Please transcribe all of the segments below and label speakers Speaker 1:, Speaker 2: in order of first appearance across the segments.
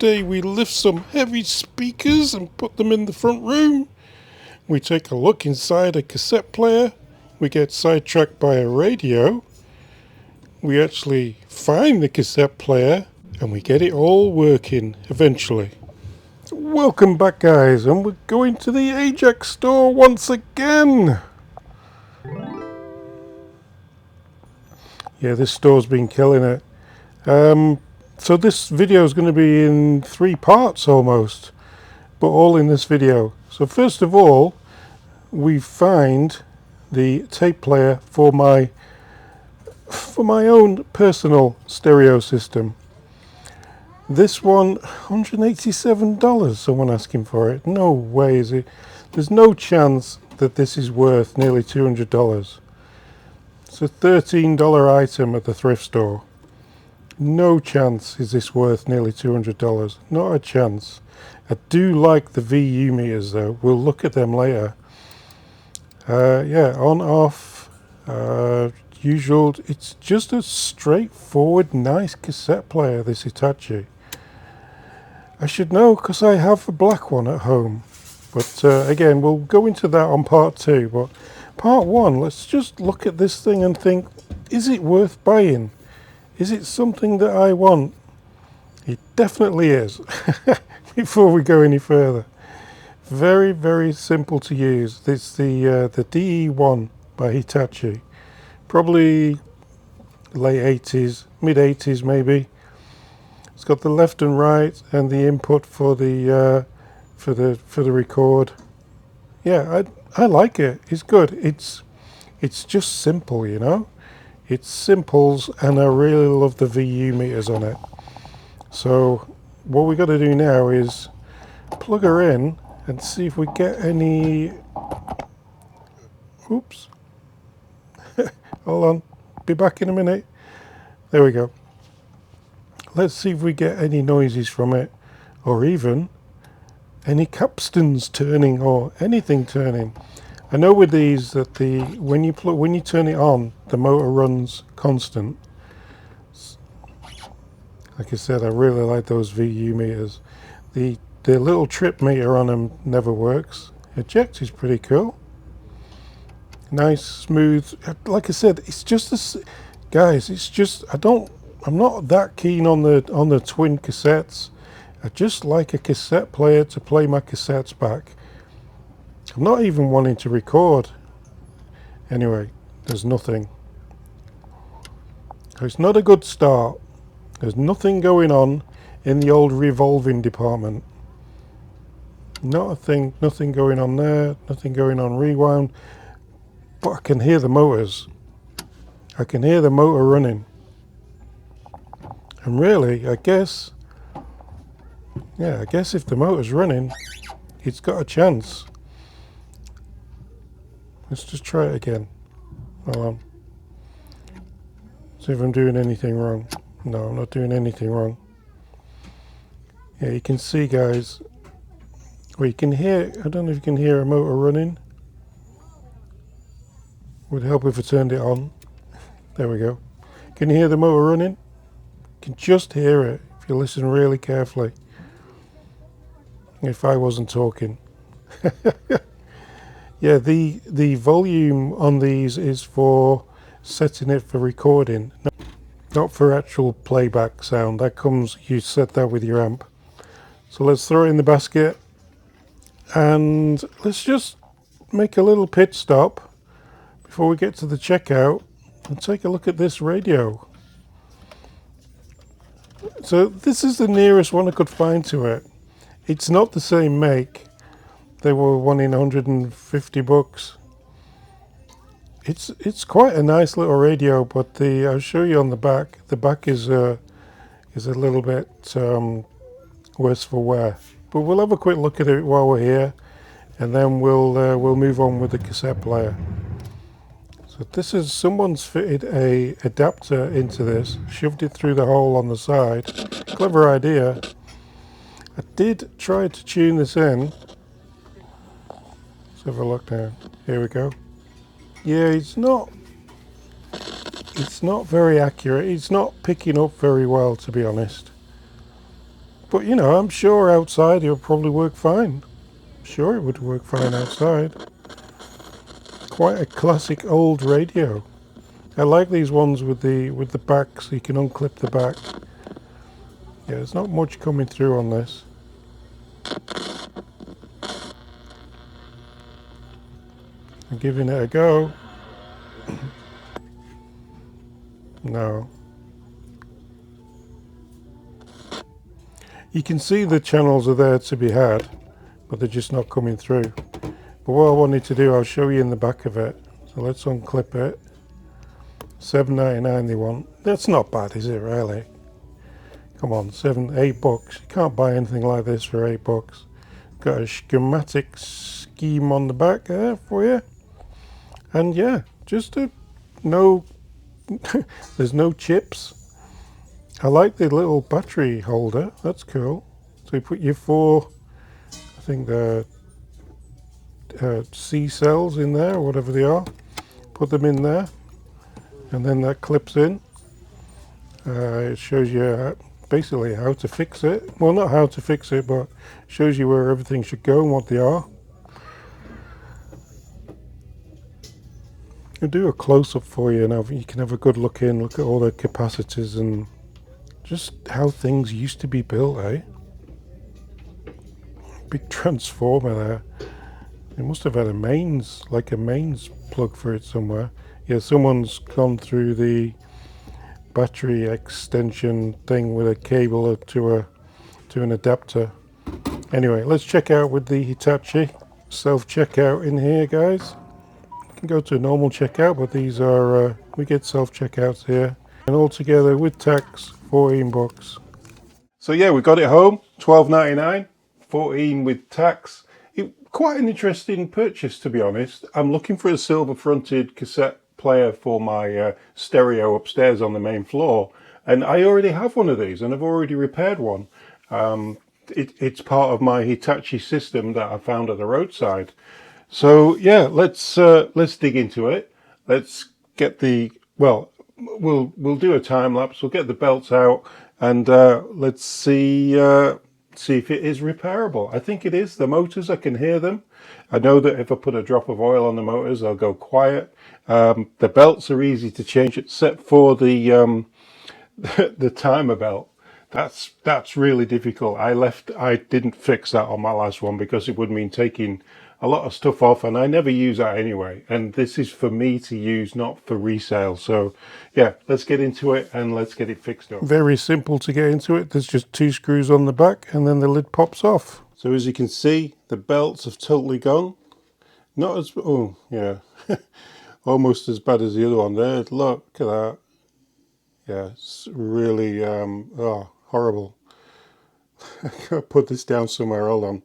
Speaker 1: today we lift some heavy speakers and put them in the front room. We take a look inside a cassette player. We get sidetracked by a radio. We actually find the cassette player and we get it all working eventually. Welcome back, guys, and we're going to the Ajax store once again. Yeah, this store's been killing it. So this video is going to be in 3 parts almost, but all in this video. So first of all, we find the tape player for my own personal stereo system. This one, $187, someone asking for it. No way is it. There's no chance that this is worth nearly $200. It's a $13 item at the thrift store. No chance is this worth nearly $200. Not a chance. I do like the VU meters though. We'll look at them later. Yeah, on, off, usual. It's just a straightforward, nice cassette player, this Hitachi. I should know because I have a black one at home. But again, we'll go into that on part 2. But part 1, let's just look at this thing and think, is it worth buying? Is it something that I want? It definitely is. Before we go any further. Very, very simple to use. It's the DE1 by Hitachi. Probably late 80s, mid 80s maybe. It's got the left and right and the input for the record. Yeah, I like it. It's good. It's just simple, you know. It's simples, and I really love the VU meters on it. So what we got to do now is plug her in and see if we get any. Oops. Hold on. Be back in a minute. There we go. Let's see if we get any noises from it, or even any capstans turning or anything turning. I know with these that when you turn it on, the motor runs constant. Like I said, I really like those VU meters. The little trip meter on them never works. Eject is pretty cool. Nice, smooth. Like I said, it's just guys. It's just I'm not that keen on the twin cassettes. I just like a cassette player to play my cassettes back. I'm not even wanting to record. Anyway, there's nothing. It's not a good start. There's nothing going on in the old revolving department. Not a thing, nothing going on there, nothing going on rewound. But I can hear the motors. I can hear the motor running. And really, I guess if the motor's running, it's got a chance. Let's just try it again. Hold on. See if I'm doing anything wrong. No, I'm not doing anything wrong. Yeah, you can see, guys. Well, you can hear, I don't know if you can hear a motor running. Would help if I turned it on. There we go. Can you hear the motor running? You can just hear it if you listen really carefully. If I wasn't talking. Yeah, the volume on these is for setting it for recording, not for actual playback sound. That comes, you set that with your amp. So let's throw it in the basket and let's just make a little pit stop before we get to the checkout and take a look at this radio. So this is the nearest one I could find to it. It's not the same make. They were wanting 150 bucks. It's quite a nice little radio, but I'll show you on the back. The back is a little bit worse for wear. But we'll have a quick look at it while we're here, and then we'll move on with the cassette player. So this is, someone's fitted a adapter into this, shoved it through the hole on the side. Clever idea. I did try to tune this in. Let's have a look now. Here we go. Yeah, it's not very accurate. It's not picking up very well, to be honest. But you know, I'm sure outside it'll probably work fine. I'm sure it would work fine outside. Quite a classic old radio. I like these ones with the back, so you can unclip the back. Yeah, there's not much coming through on this. I'm giving it a go. No. You can see the channels are there to be had, but they're just not coming through. But what I wanted to do, I'll show you in the back of it. So let's unclip it. $7.99 they want. That's not bad, is it really? Come on, $8. You can't buy anything like this for $8. Got a schematic scheme on the back there for you. And yeah, just no, there's no chips. I like the little battery holder, that's cool. So you put your 4, I think the C cells in there, or whatever they are. Put them in there, and then that clips in. It shows you basically how to fix it. Well, not how to fix it, but shows you where everything should go and what they are. I'll do a close-up for you, and you can have a good look at all the capacitors and just how things used to be built, eh? Big transformer there. It must have had a mains plug for it somewhere. Yeah, someone's gone through the battery extension thing with a cable to an adapter. Anyway, let's check out with the Hitachi. Self-checkout in here, guys. You can go to a normal checkout, but these are, we get self-checkouts here. And altogether with tax, $14. So yeah, we got it home, $12.99, $14 with tax. Quite an interesting purchase, to be honest. I'm looking for a silver-fronted cassette player for my stereo upstairs on the main floor, and I already have one of these, and I've already repaired one. It's part of my Hitachi system that I found at the roadside. So yeah, let's dig into it. Let's get the, well, we'll do a time lapse. We'll get the belts out, and let's see if it is repairable. I think it is. The motors, I can hear them. I know that if I put a drop of oil on the motors, they'll go quiet. The belts are easy to change, except for the the timer belt. That's really difficult. I didn't fix that on my last one because it would mean taking a lot of stuff off, and I never use that anyway. And this is for me to use, not for resale. So yeah, let's get into it and let's get it fixed up. Very simple to get into it. There's just 2 screws on the back and then the lid pops off. So as you can see, the belts have totally gone. Not as, oh yeah, almost as bad as the other one there. Look at that. Yeah, it's really horrible. I gotta put this down somewhere. Hold on.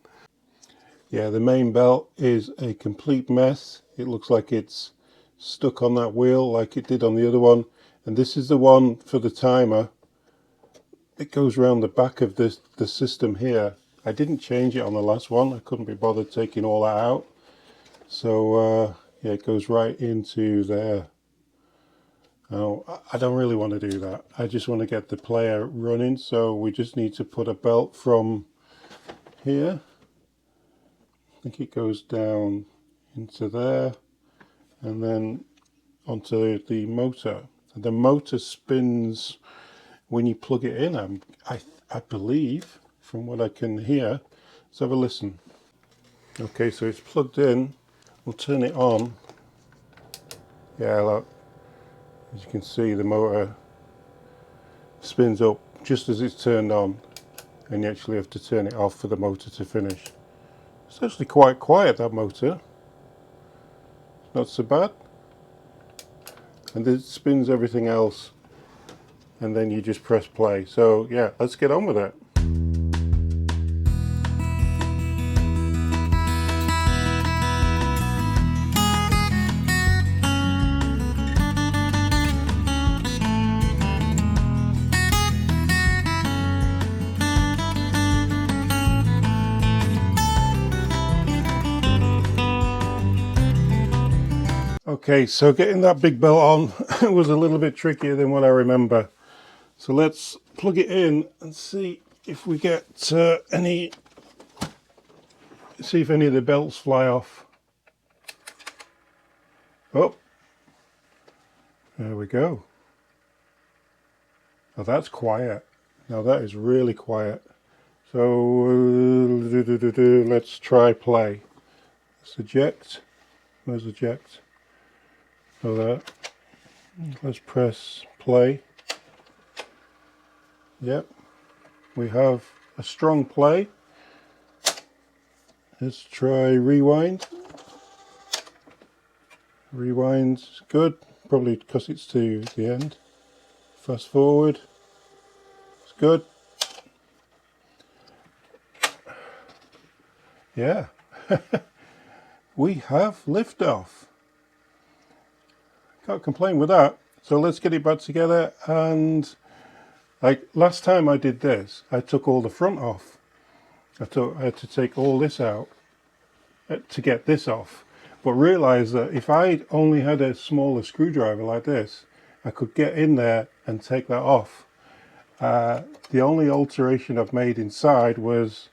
Speaker 1: Yeah, the main belt is a complete mess. It looks like it's stuck on that wheel like it did on the other one. And this is the one for the timer. It goes around the back of the system here. I didn't change it on the last one. I couldn't be bothered taking all that out. So yeah, it goes right into there. Oh, I don't really want to do that. I just want to get the player running. So we just need to put a belt from here. I think it goes down into there and then onto the motor. And the motor spins when you plug it in, I believe, from what I can hear. Let's have a listen. Okay, so it's plugged in. We'll turn it on. Yeah, look, as you can see, the motor spins up just as it's turned on, and you actually have to turn it off for the motor to finish. It's actually quite quiet, that motor. Not so bad. And it spins everything else, and then you just press play. So yeah, let's get on with it. Okay, so getting that big belt on was a little bit trickier than what I remember. So let's plug it in and see if we get any, see if any of the belts fly off. Oh, there we go. Now that's quiet. Now that is really quiet. So let's try play. Let's eject. Where's eject? So that. Let's press play. Yep. We have a strong play. Let's try rewind. Rewind's good, probably because it's to the end. Fast forward. It's good. Yeah. We have liftoff. Can't complain with that. So let's get it back together. And like last time I did this, I took all the front off. I had to take all this out to get this off. But realised that if I only had a smaller screwdriver like this, I could get in there and take that off. The only alteration I've made inside was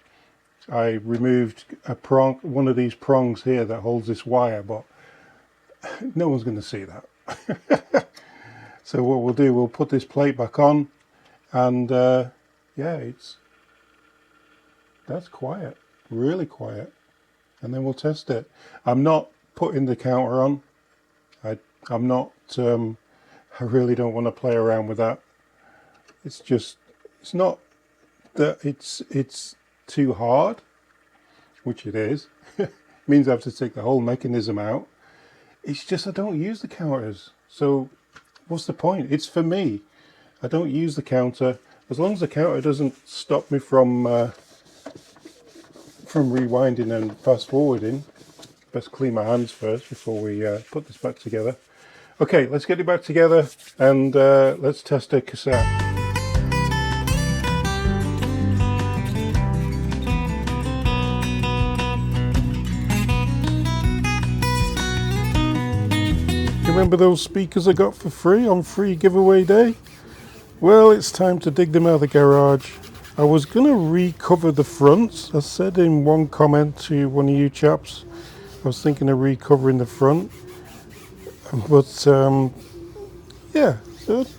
Speaker 1: I removed a prong, one of these prongs here that holds this wire, but no one's going to see that. So what we'll do, we'll put this plate back on, and yeah, that's quiet, really quiet, and then we'll test it. I'm not putting the counter on. I'm not. I really don't want to play around with that. It's just, it's not that it's too hard, which it is. It means I have to take the whole mechanism out. It's just I don't use the counters, so what's the point? It's for me. I don't use the counter. As long as the counter doesn't stop me from rewinding and fast forwarding. Best clean my hands first before we put this back together. Okay, let's get it back together and let's test a cassette. Remember those speakers I got for free on free giveaway day? Well, it's time to dig them out of the garage. I was going to recover the fronts. I said in one comment to one of you chaps, I was thinking of recovering the front. But yeah,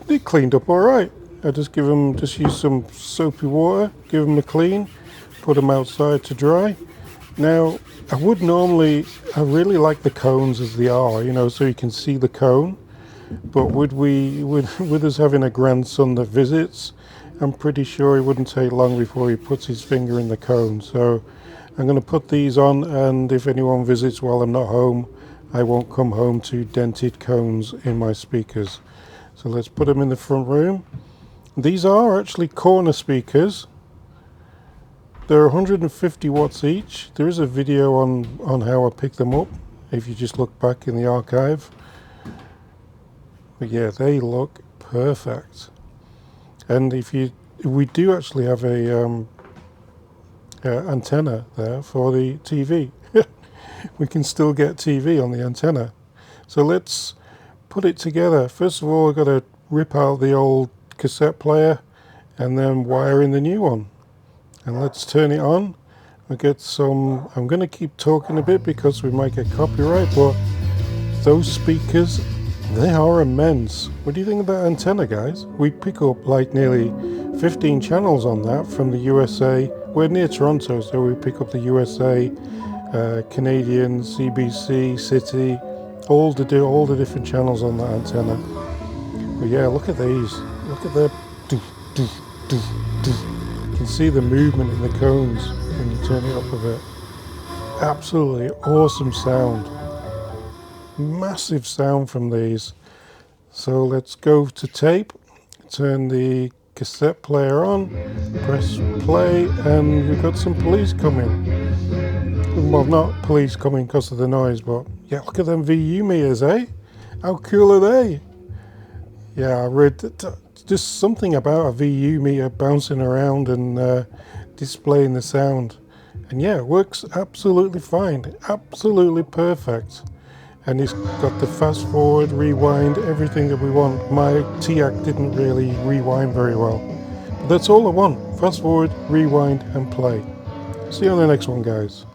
Speaker 1: they cleaned up all right. I just use some soapy water, give them a clean, put them outside to dry. Now, I really like the cones as they are, you know, so you can see the cone. But with us having a grandson that visits, I'm pretty sure it wouldn't take long before he puts his finger in the cone. So I'm going to put these on, and if anyone visits while I'm not home, I won't come home to dented cones in my speakers. So let's put them in the front room. These are actually corner speakers. They're 150 watts each. There is a video on how I pick them up if you just look back in the archive. But yeah, they look perfect. And we do actually have a antenna there for the TV. We can still get TV on the antenna. So let's put it together. First of all, I've got to rip out the old cassette player and then wire in the new one. And let's turn it on. I'm going to keep talking a bit because we might get copyright, but those speakers, they are immense. What do you think of that antenna, guys? We pick up like nearly 15 channels on that from the USA. We're near Toronto, so we pick up the USA, Canadian, CBC, City, all the different channels on that antenna. But yeah, look at these. Look at the You can see the movement in the cones when you turn it up a bit. Absolutely awesome sound. Massive sound from these. So let's go to tape, turn the cassette player on, press play, and we've got some police coming. Well, not police coming because of the noise, but yeah, look at them VU meters, eh? How cool are they? Yeah, I read that just something about a VU meter bouncing around and displaying the sound. And yeah, it works absolutely fine, absolutely perfect. And it's got the fast forward, rewind, everything that we want. My TIAC didn't really rewind very well. That's all I want. Fast forward, rewind and play. See you on the next one, guys.